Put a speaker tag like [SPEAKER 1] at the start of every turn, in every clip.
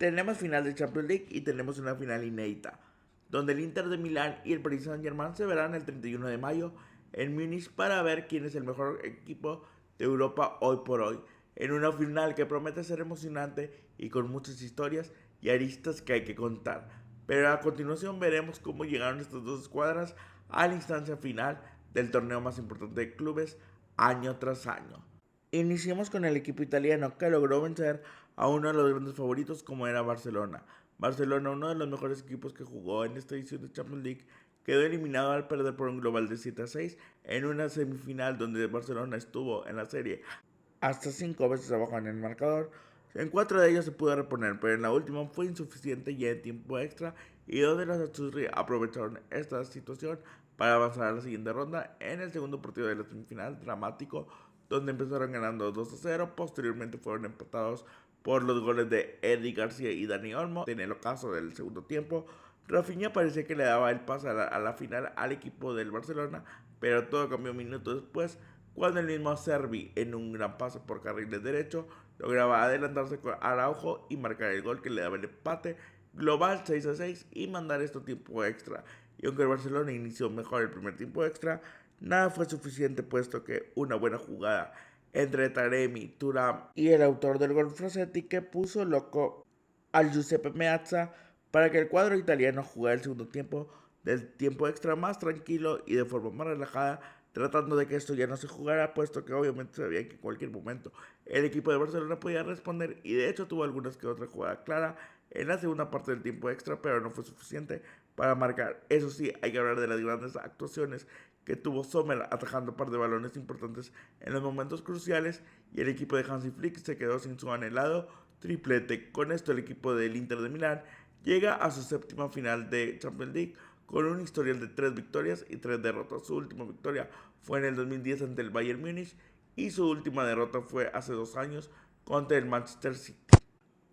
[SPEAKER 1] Tenemos final de Champions League y tenemos una final inédita, donde el Inter de Milán y el Paris Saint-Germain se verán el 31 de mayo en Múnich para ver quién es el mejor equipo de Europa hoy por hoy, en una final que promete ser emocionante y con muchas historias y aristas que hay que contar. Pero a continuación veremos cómo llegaron estas dos escuadras a la instancia final del torneo más importante de clubes año tras año. Iniciamos con el equipo italiano que logró vencer a uno de los grandes favoritos como era Barcelona. Barcelona, uno de los mejores equipos que jugó en esta edición de Champions League, quedó eliminado al perder por un global de 7-6 en una semifinal donde Barcelona estuvo en la serie hasta 5 veces abajo en el marcador. En 4 de ellos se pudo reponer, pero en la última fue insuficiente ya en tiempo extra y donde los Azzurri aprovecharon esta situación para avanzar a la siguiente ronda en el segundo partido de la semifinal dramático, donde empezaron ganando 2-0, posteriormente fueron empatados por los goles de Eddie García y Dani Olmo. En el ocaso del segundo tiempo, Rafinha parecía que le daba el pase a la final al equipo del Barcelona, pero todo cambió minutos después cuando el mismo Servi, en un gran pase por carriles derecho, lograba adelantarse con Araujo y marcar el gol que le daba el empate global 6-6 y mandar esto tiempo extra. Y aunque el Barcelona inició mejor el primer tiempo extra, nada fue suficiente puesto que una buena jugada entre Taremi, Thuram y el autor del gol Frasetti que puso loco al Giuseppe Meazza para que el cuadro italiano jugara el segundo tiempo del tiempo extra más tranquilo y de forma más relajada, tratando de que esto ya no se jugara, puesto que obviamente sabían que en cualquier momento el equipo de Barcelona podía responder y de hecho tuvo algunas que otra jugada clara en la segunda parte del tiempo extra, pero no fue suficiente para marcar. Eso sí, hay que hablar de las grandes actuaciones que tuvo Sommer atajando un par de balones importantes en los momentos cruciales y el equipo de Hansi Flick se quedó sin su anhelado triplete. Con esto el equipo del Inter de Milán llega a su séptima final de Champions League con un historial de 3 victorias y 3 derrotas. Su última victoria fue en el 2010 ante el Bayern Múnich y su última derrota fue hace 2 años contra el Manchester City.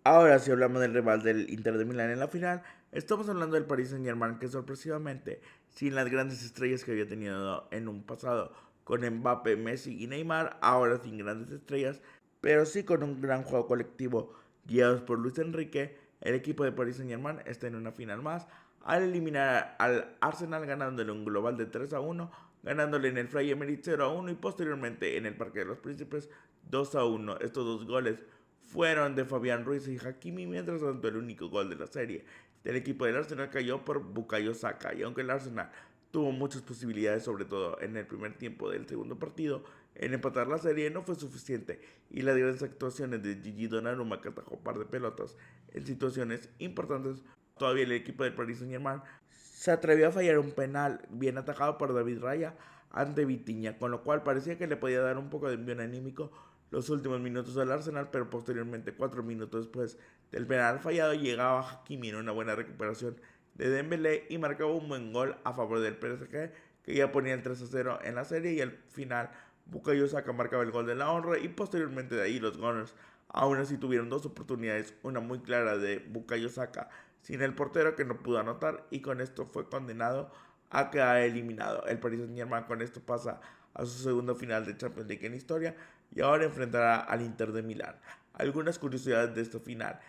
[SPEAKER 1] Ahora, si hablamos del rival del Inter de Milán en la final, estamos hablando del Paris Saint-Germain que sorpresivamente, sin las grandes estrellas que había tenido en un pasado con Mbappé, Messi y Neymar, ahora sin grandes estrellas, pero sí con un gran juego colectivo guiados por Luis Enrique, el equipo de Paris Saint-Germain está en una final más al eliminar al Arsenal ganándole un global de 3-1, ganándole en el Fly Emirates 0-1 y posteriormente en el Parque de los Príncipes 2-1. Estos dos goles fueron de Fabián Ruiz y Hakimi, mientras tanto el único gol de la serie del equipo del Arsenal cayó por Bukayo Saka. Y aunque el Arsenal tuvo muchas posibilidades, sobre todo en el primer tiempo del segundo partido, en empatar la serie no fue suficiente y las grandes actuaciones de Gigi Donnarumma, que atajó un par de pelotas en situaciones importantes, todavía el equipo del Paris Saint-Germain se atrevió a fallar un penal bien atajado por David Raya ante Vitinha, con lo cual parecía que le podía dar un poco de envío anímico los últimos minutos del Arsenal, pero posteriormente 4 minutos después del penal fallado llegaba Hakimi en una buena recuperación de Dembélé y marcaba un buen gol a favor del PSG, que ya ponía el 3-0 en la serie, y al final Bukayo Saka marcaba el gol de la honra y posteriormente de ahí los Gunners aún así tuvieron dos oportunidades, una muy clara de Bukayo Saka sin el portero que no pudo anotar y con esto fue condenado a quedar eliminado. El Paris Saint-Germain con esto pasa a su segunda final de Champions League en historia y ahora enfrentará al Inter de Milán. Algunas curiosidades de esta final.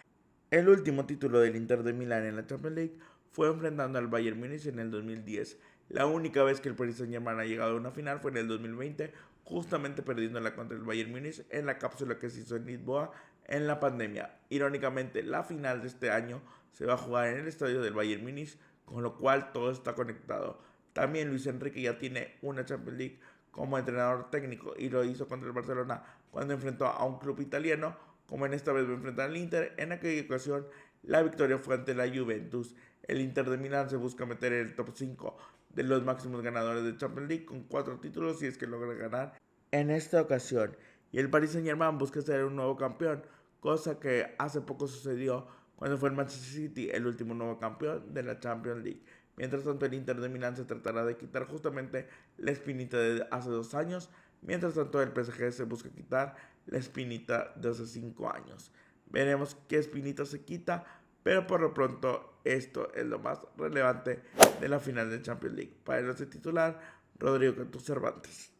[SPEAKER 1] El último título del Inter de Milán en la Champions League fue enfrentando al Bayern Múnich en el 2010. La única vez que el Paris Saint-Germain ha llegado a una final fue en el 2020, justamente perdiéndola contra el Bayern Múnich en la cápsula que se hizo en Lisboa en la pandemia. Irónicamente, la final de este año se va a jugar en el estadio del Bayern Múnich, con lo cual todo está conectado. También Luis Enrique ya tiene una Champions League como entrenador técnico y lo hizo contra el Barcelona cuando enfrentó a un club italiano, como en esta vez va a enfrentar al Inter. En aquella ocasión la victoria fue ante la Juventus. El Inter de Milán se busca meter en el top 5 de los máximos ganadores de Champions League con 4 títulos y es que logra ganar en esta ocasión. Y el Paris Saint-Germain busca ser un nuevo campeón, cosa que hace poco sucedió cuando fue el Manchester City el último nuevo campeón de la Champions League. Mientras tanto, el Inter de Milán se tratará de quitar justamente la espinita de hace 2 años. Mientras tanto, el PSG se busca quitar la espinita de hace 5 años. Veremos qué espinita se quita, pero por lo pronto esto es lo más relevante de la final de Champions League. Para el titular, Rodrigo Cantú Cervantes.